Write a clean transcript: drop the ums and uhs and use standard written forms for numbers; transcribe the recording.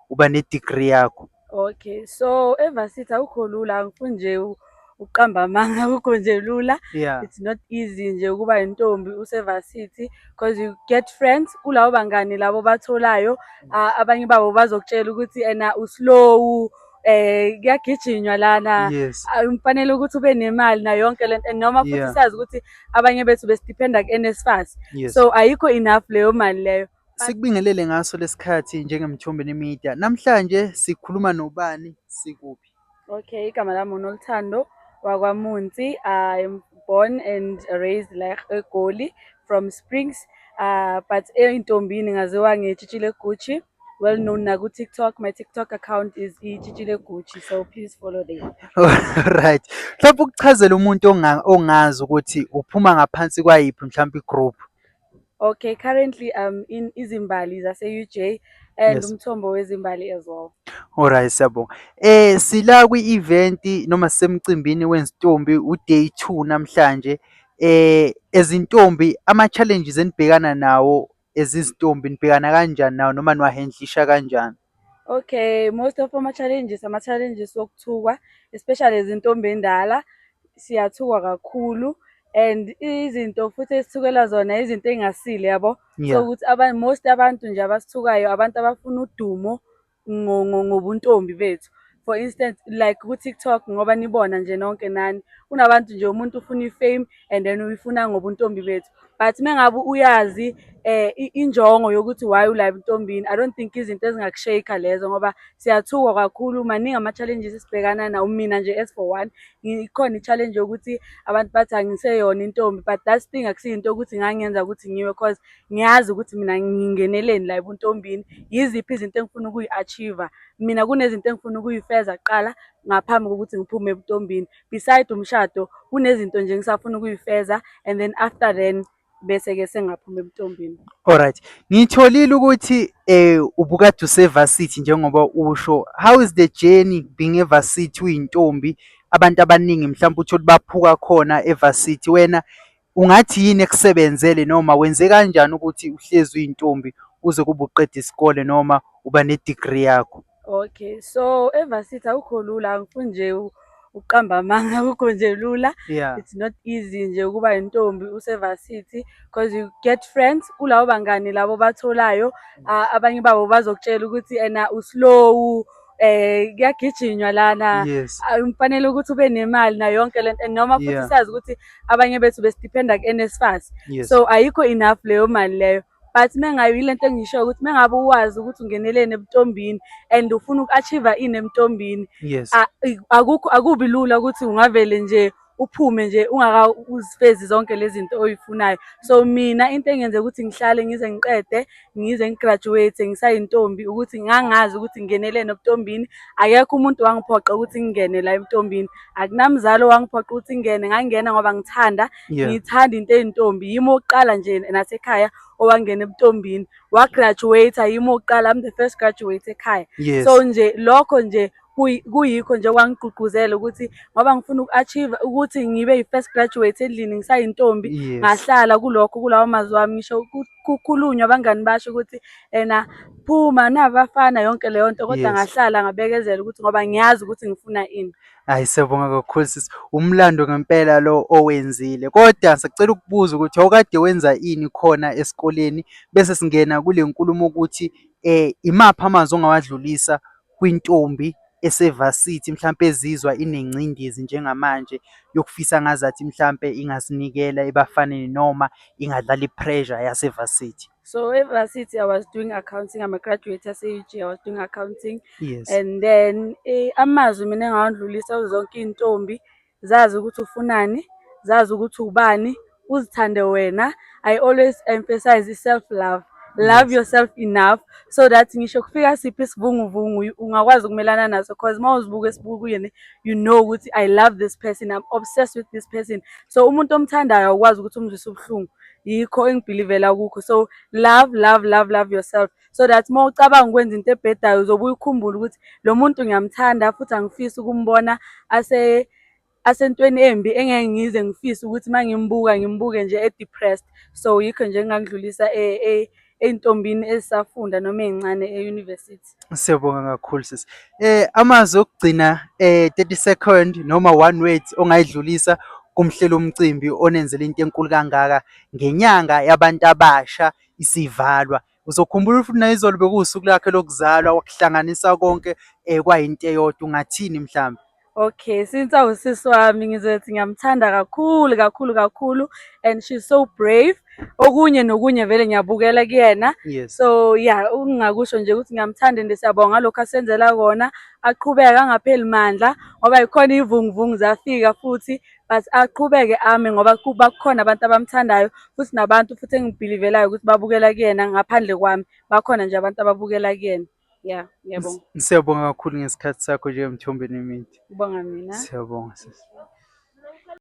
uba ne-degree yakho? Okay, so evarsity akukho lula, angifuni nje ukuqamba amanga, akukho nje lula. Yeah. It's not easy nje ukuba intombi usevarsity because you get friends kulabo bangani labo batholayo. Abanye babo bazokutshela ukuthi ena uslow, kuyagijinywa lana. Yes. Kufanele ukuthi ube nemali nayo yonke lento, and noma futhi Yeah. sazi ukuthi abanye bethu besidiphenda ku-NSFAS. Yes. So ayikho enough leyo mali leyo. Sikubingelele ngaso lesikhathi njengemthombe media. Namhlanje sikhuluma nobani, sikuphi? Okay, igama lami uNoluthando wakwaMunzi. I'm born and raised like eGoli from Springs. But eyintombini ngaziwa ngeChicile Gucci. Well known na ku-TikTok. My TikTok account is iChicile Gucci. So please follow there. Right. Mhlawumbe ukuchazela umuntu ongazi ukuthi uphuma ngaphansi kwayiphi mhlawumbe i-group. Okay, currently I'm in Izimbali zase-UJ and Yes. umthombo wezimbali as well. Alright, siyabonga. Sila kwi-event noma sisemcimbini wezintombi u-day 2 namhlanje. Ezintombi ama-challenges enibhekana nawo ezizintombi nibhekana kanjani nawo noma niwahendlisha kanjani? Okay, most of ama-challenges wokuthukwa, especially izintombi endala, siyathukwa kakhulu. And izinto futhi esithukela zona izinto ey'ngasile yabo. So Yeah. ukuthi most abantu nje abasithukayo abantu abafuna udumo ngobuntombi bethu. For instance, like ku-TikTok ngoba nibona nje nonke nani, kunabantu nje umuntu ufuna i-fame and then uyifuna ngobuntombi bethu. But mengabe uyazi injongo yokuthi why ula entombini, I don't think izinto ezingakusheyikha lezo ngoba siyathukwa kakhulu. Maningi ama-challenges esibhekana nawo. Mina nje as for one, ikhona i-challenge yokuthi abantu bathi angiseyona intombi, but that thing akusiyinto ukuthi ngangenza ukuthi ngiwe cause ngiyazi ukuthi mina ngingeneleni la ebuntombini. Yiziphi izinto engifuna ukuyi-achieve-a. Mina kunezinto engifuna ukuyifeza kuqala ngaphambi kokuthi ngiphume ebuntombini. Beside umshado, kunezinto nje ngisafuna ukuyifeza and then after then bese-ke sengaphuma ebuntombini. Alright. Ngitholile ukuthi ubukade usevarsity njengoba usho. How is the journey being evarsity uyintombi? Abantu abaningi mhlawumbe uthole baphuka khona evarsity. Wena ungathi yini ekusebenzele noma wenze kanjani ukuthi uhlezi uyintombi uze kube uqeda isikole noma uba ne-degree yakho? Okay, so evarsity akukho lula, angifuni nje ukuqamba amanga, akukho nje lula. Yeah. It's not easy nje ukuba intombi usevarsity because you get friends kulabo bangani labo batholayo. Abanye babo bazokutshela ukuthi ena uslow, kuyagijinywa lana. Yes. Kufanele ukuthi ube nemali nayo yonke lento, and noma futhi Yeah. sazi ukuthi abanye bethu besidiphenda ku-NSFAS. Yes. So ayikho enough leyo mali leyo. But mengabe ilento engisho ukuthi mengabe uwazi ukuthi ungeneleni ebuntombini and ufuna uku-achieve ini ebuntombini, Yes. akubi lula ukuthi ungavele nje uphume nje uzifezi zonke lezi zinto oyifunayo. So mina into engenze ukuthi ngihlale ngize ngiqede, ngize ngigraduate ngisayintombi ukuthi ngangazi ukuthi ngingeneleni ebuntombini. Akekho umuntu wangiphoqa ukuthi ngingene la ebuntombini. Akunamzali owangiphoqa ukuthi ngingene, ngangena ngoba ngithanda, Yeah. ngiyithanda into eyintombi. Yimi oqala nje nasekhaya owangena ebuntombini, wagraduate yimi oqala, I'm the first graduate ekhaya. Yes. So nje lokho nje kuyikho nje kwangigqugquzela ukuthi ngoba ngifuna uku-achieve ukuthi ngibe yi-first graduate endlini ngisayintombi. Yes. Ngahlala kulokho kulawo mazwi wami, ngisho kukhulunywa abangani basho ukuthi ena phuma nabafana yonke leyo nto, kodwa Yes. ngahlala ngabekezela ukuthi ngoba ngiyazi ukuthi ngifuna ini. Hayi, siyabonga kakhulu sisi. Umlando ngempela lo owenzile. Kodwa sicela ukubuza ukuthi awukade wenza ini khona esikoleni bese singena kule nkulumo ukuthi imaphi amazwi ongawadlulisa kwintombi esevarsity mhlampe ezizwa inengcindezi njengamanje yokufisa ngazathi mhlampe ingasinikela ebafaneni noma ingadlala i-pressure yasevarsity. So evarsity I was doing accounting. I'm a graduate yase-UG. I was doing accounting. Yes. And then amazwi mina engawadlulisa zonke iy'ntombi, zazi ukuthi ufunani, zazi ukuthi ubani, uzithande wena. I always emphasize i-self-love. Love Yes. yourself enough so that ngisho kufika siphi isivunguvungu ungakwazi ukumelana naso, cause uma uzibuka esibukweni you know ukuthi I love this person, I'm obsessed with this person. So umuntu omthandayo awukwazi ukuthi umzwise ubuhlungu. Yikho engibhilivela kukho. So love yourself so that uma ucabanga ukwenza into ebhedayo uzobe uyikhumbula ukuthi lo muntu ngiyamthanda futhi angifisi ukumbona asentweni embi engeke ngifise ukuthi uma ngimbuke nje e-depressed. So yikho nje engangidlulisa ey'ntombini ezisafunda noma ey'ncane e-university. Siyabonga kakhulu sisi. Amazwi okugcina 30 second noma one word ongayidlulisa kumhleli umcimbi onenzela into enkulu kangaka ngenyanga yabantu abasha isivalwa. Uzokhumbula futhi nayizolo bekuwusuku lakhe lokuzalwa wakuhlanganisa konke kwayinto eyodwa, ungathini mhlawumbe? Okay, since awusisi wami ngizothi ngiyamthanda kakhulu kakhulu kakhulu and she's so brave. Okunye nokunye vele ngiyabukela kuyena. Yes. So yeah, ukungakusho nje ukuthi ngiyamthanda and siyabonga ngalokho asenzela kona. Aqhubeke angapheli mandla ngoba yikhona ivunguvungu zafika futhi, but aqhubeke ame ngoba bakhona abantu abamthandayo futhi nabantu futhi engibhilivelayo ukuthi babukela kuyena ngaphandle kwami. Bakhona nje abantu ababukela kuyena. Yeah, ngiyabonga. Siyabonga kakhulu ngesikhathi sakho njengemthombeni emithi. Ngibonga mina. Siyabonga sisi.